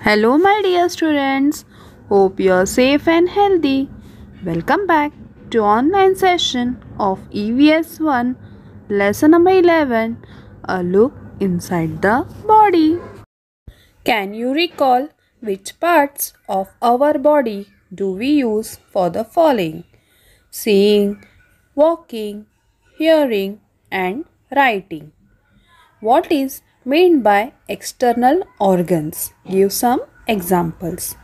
Hello, my dear students. Hope you are safe and healthy. Welcome back to online session of EVS 1, lesson number 11, a look inside the body. Can you recall which parts of our body do we use for the following? Seeing, walking, hearing, and writing. What is meant by external organs? Give some examples.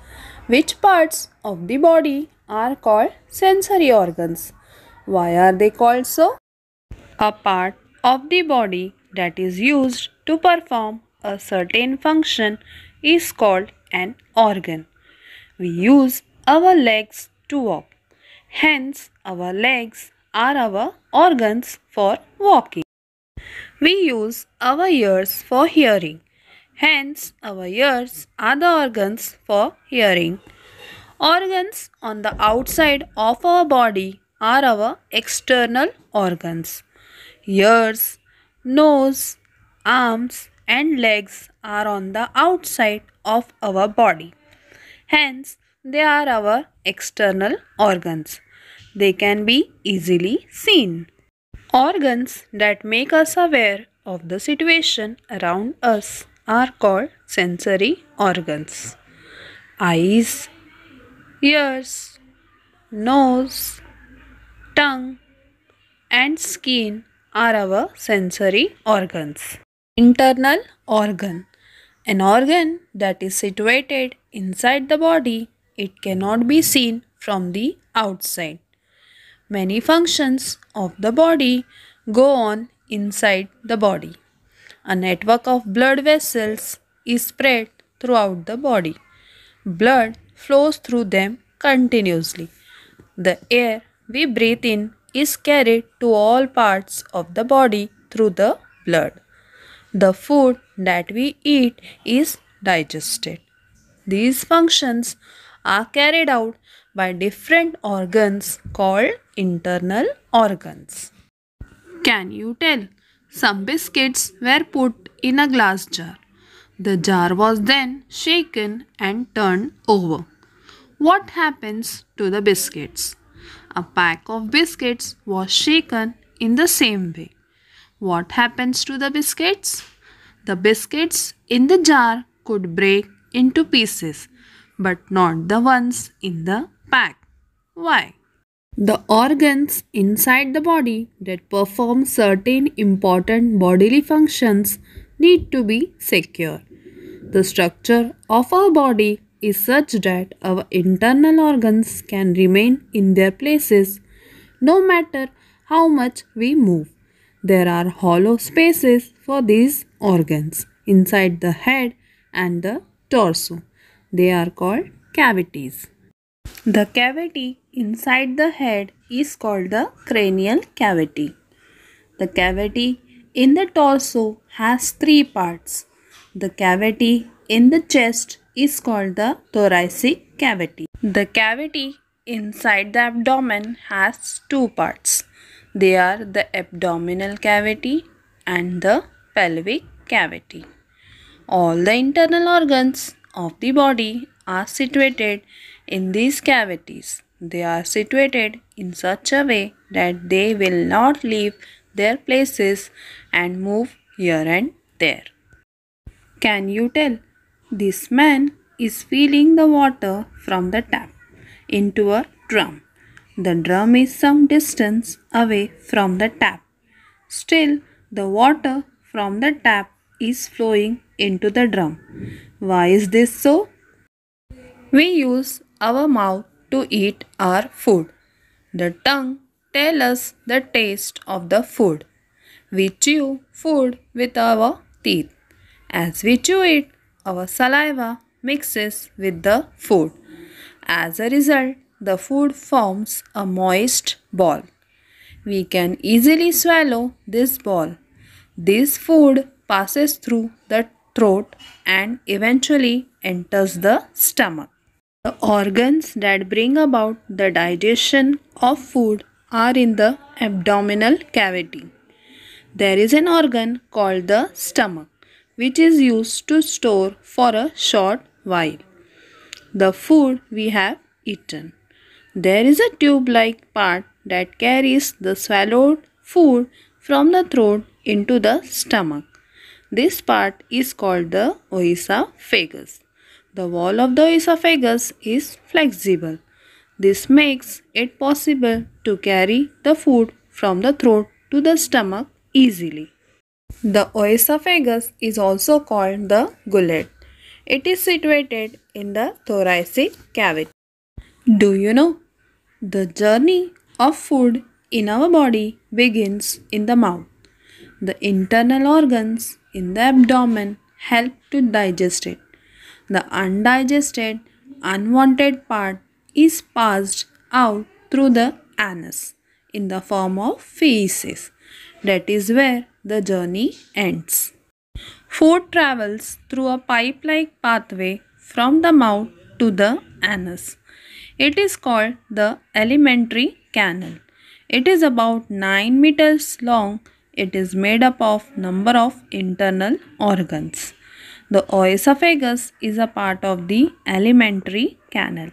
Which parts of the body are called sensory organs? Why are they called so? A part of the body that is used to perform a certain function is called an organ. We use our legs to walk. Hence, our legs are our organs for walking. We use our ears for hearing. Hence, our ears are the organs for hearing. Organs on the outside of our body are our external organs. Ears, nose, arms, and legs are on the outside of our body. Hence, they are our external organs. They can be easily seen. Organs that make us aware of the situation around us are called sensory organs. Eyes, ears, nose, tongue, and skin are our sensory organs. Internal organ. An organ that is situated inside the body. It cannot be seen from the outside. Many functions of the body go on inside the body. A network of blood vessels is spread throughout the body. Blood flows through them continuously. The air we breathe in is carried to all parts of the body through the blood. The food that we eat is digested. These functions are carried out by different organs called internal organs. Can you tell? Some biscuits were put in a glass jar. The jar was then shaken and turned over. What happens to the biscuits? A pack of biscuits was shaken in the same way. What happens to the biscuits? The biscuits in the jar could break into pieces, but not the ones in the pack. Why? The organs inside the body that perform certain important bodily functions need to be secure. The structure of our body is such that our internal organs can remain in their places no matter how much we move. There are hollow spaces for these organs inside the head and the torso. They are called cavities. The cavity inside the head is called the cranial cavity. The cavity in the torso has three parts. The cavity in the chest is called the thoracic cavity. The cavity inside the abdomen has two parts. They are the abdominal cavity and the pelvic cavity. All the internal organs of the body are situated in these cavities. They are situated in such a way that they will not leave their places and move here and there. Can you tell? This man is filling the water from the tap into a drum. The drum is some distance away from the tap. Still, the water from the tap is flowing into the drum. Why is this so? We use our mouth to eat our food. The tongue tells us the taste of the food. We chew food with our teeth. As we chew it, our saliva mixes with the food. As a result, the food forms a moist ball. We can easily swallow this ball. This food passes through the throat and eventually enters the stomach. The organs that bring about the digestion of food are in the abdominal cavity. There is an organ called the stomach, which is used to store for a short while the food we have eaten. There is a tube-like part that carries the swallowed food from the throat into the stomach. This part is called the oesophagus. The wall of the esophagus is flexible. This makes it possible to carry the food from the throat to the stomach easily. The oesophagus is also called the gullet. It is situated in the thoracic cavity. Do you know? The journey of food in our body begins in the mouth. The internal organs in the abdomen help to digest it. The undigested, unwanted part is passed out through the anus in the form of feces. That is where the journey ends. Food travels through a pipe-like pathway from the mouth to the anus. It is called the alimentary canal. It is about 9 meters long. It is made up of number of internal organs. The oesophagus is a part of the alimentary canal.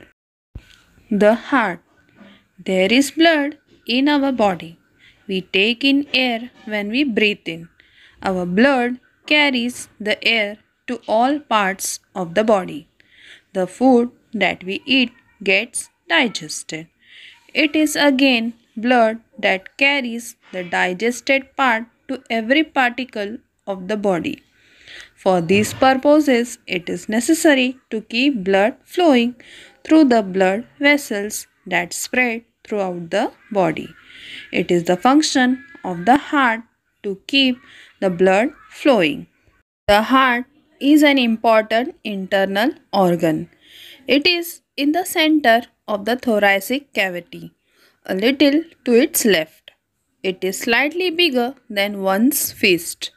The heart. There is blood in our body. We take in air when we breathe in. Our blood carries the air to all parts of the body. The food that we eat gets digested. It is again blood that carries the digested part to every particle of the body. For these purposes, it is necessary to keep blood flowing through the blood vessels that spread throughout the body. It is the function of the heart to keep the blood flowing. The heart is an important internal organ. It is in the center of the thoracic cavity, a little to its left. It is slightly bigger than one's fist.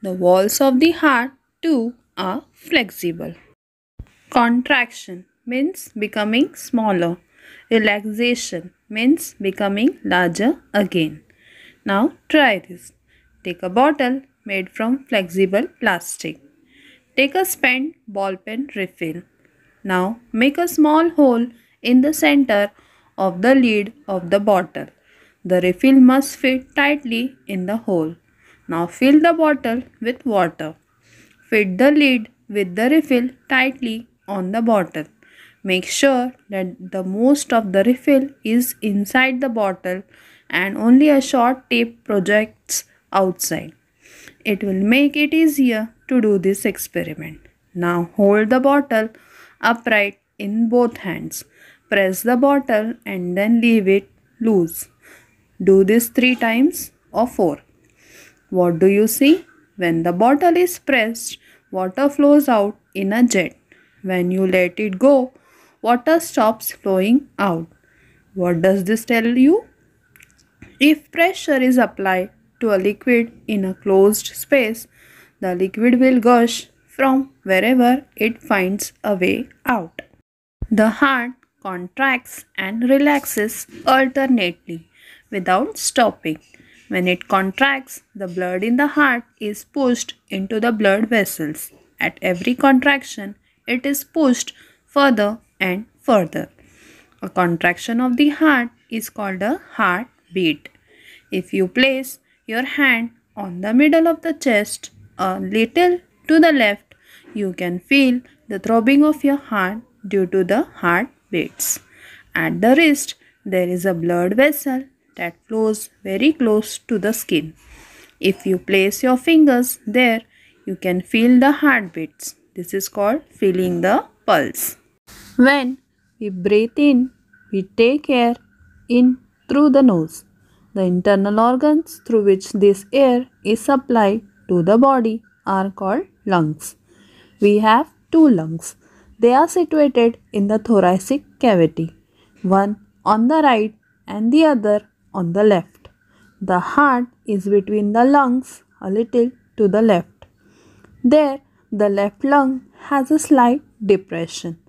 The walls of the heart too are flexible. Contraction means becoming smaller. Relaxation means becoming larger again. Now try this. Take a bottle made from flexible plastic. Take a spent ball pen refill. Now make a small hole in the center of the lid of the bottle. The refill must fit tightly in the hole. Now fill the bottle with water. Fit the lid with the refill tightly on the bottle. Make sure that the most of the refill is inside the bottle and only a short tip projects outside. It will make it easier to do this experiment. Now hold the bottle upright in both hands. Press the bottle and then leave it loose. Do this 3 times or 4. What do you see? When the bottle is pressed, water flows out in a jet. When you let it go, water stops flowing out. What does this tell you? If pressure is applied to a liquid in a closed space, the liquid will gush from wherever it finds a way out. The heart contracts and relaxes alternately without stopping. When it contracts, the blood in the heart is pushed into the blood vessels. At every contraction, it is pushed further and further. A contraction of the heart is called a heartbeat. If you place your hand on the middle of the chest a little to the left, you can feel the throbbing of your heart due to the heartbeats. At the wrist, there is a blood vessel that flows very close to the skin. If you place your fingers there, you can feel the heartbeats. This is called feeling the pulse. When we breathe in, we take air in through the nose. The internal organs through which this air is supplied to the body are called lungs. We have 2 lungs. They are situated in the thoracic cavity, one on the right and the other on the left. The heart is between the lungs a little to the left. There, the left lung has a slight depression.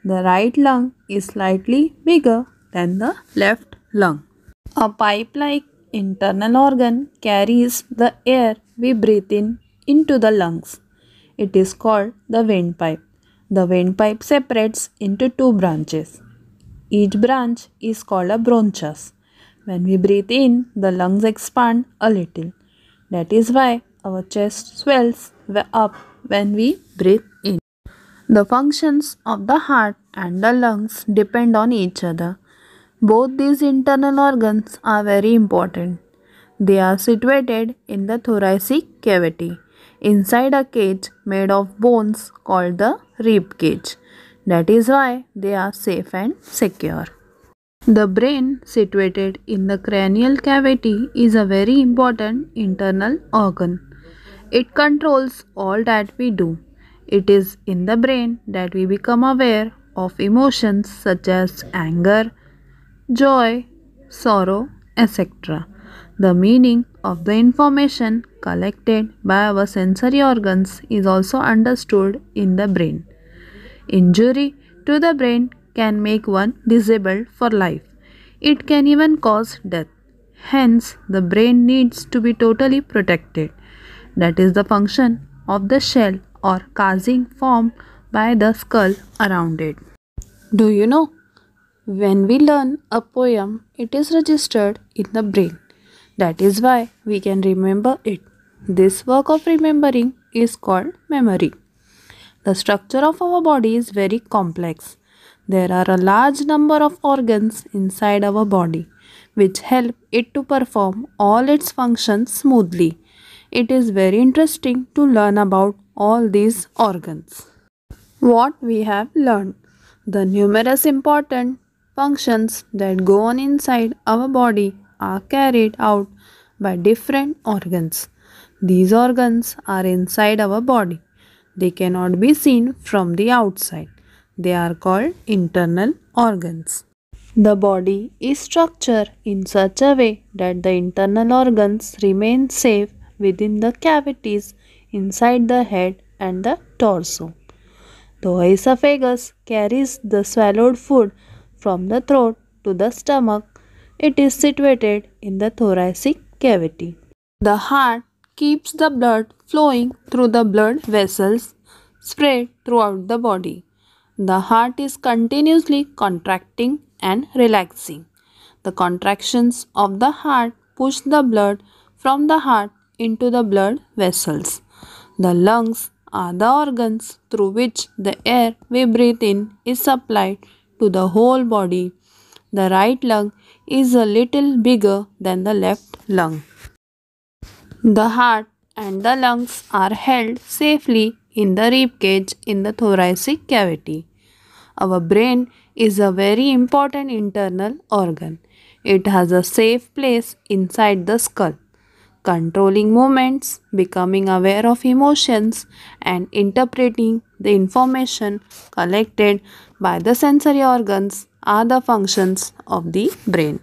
The right lung is slightly bigger than the left lung. A pipe-like internal organ carries the air we breathe in into the lungs. It is called the windpipe. The windpipe separates into two branches. Each branch is called a bronchus. When we breathe in, the lungs expand a little. That is why our chest swells up when we breathe in. The functions of the heart and the lungs depend on each other. Both these internal organs are very important. They are situated in the thoracic cavity, inside a cage made of bones called the rib cage. That is why they are safe and secure. The brain, situated in the cranial cavity, is a very important internal organ. It controls all that we do. It is in the brain that we become aware of emotions such as anger, joy, sorrow, etc. The meaning of the information collected by our sensory organs is also understood in the brain. Injury to the brain can make one disabled for life. It can even cause death. Hence, the brain needs to be totally protected. That is the function of the shell or casing formed by the skull around it. Do you know? When we learn a poem, it is registered in the brain. That is why we can remember it. This work of remembering is called memory. The structure of our body is very complex. There are a large number of organs inside our body which help it to perform all its functions smoothly. It is very interesting to learn about all these organs. What we have learned. The numerous important functions that go on inside our body are carried out by different organs. These organs are inside our body. They cannot be seen from the outside. They are called internal organs. The body is structured in such a way that the internal organs remain safe within the cavities inside the head and the torso. The esophagus carries the swallowed food from the throat to the stomach. It is situated in the thoracic cavity. The heart keeps the blood flowing through the blood vessels spread throughout the body. The heart is continuously contracting and relaxing. The contractions of the heart push the blood from the heart into the blood vessels. The lungs are the organs through which the air we breathe in is supplied to the whole body. The right lung is a little bigger than the left lung. The heart and the lungs are held safely in the rib cage in the thoracic cavity. Our brain is a very important internal organ. It has a safe place inside the skull. Controlling movements, becoming aware of emotions, and interpreting the information collected by the sensory organs are the functions of the brain.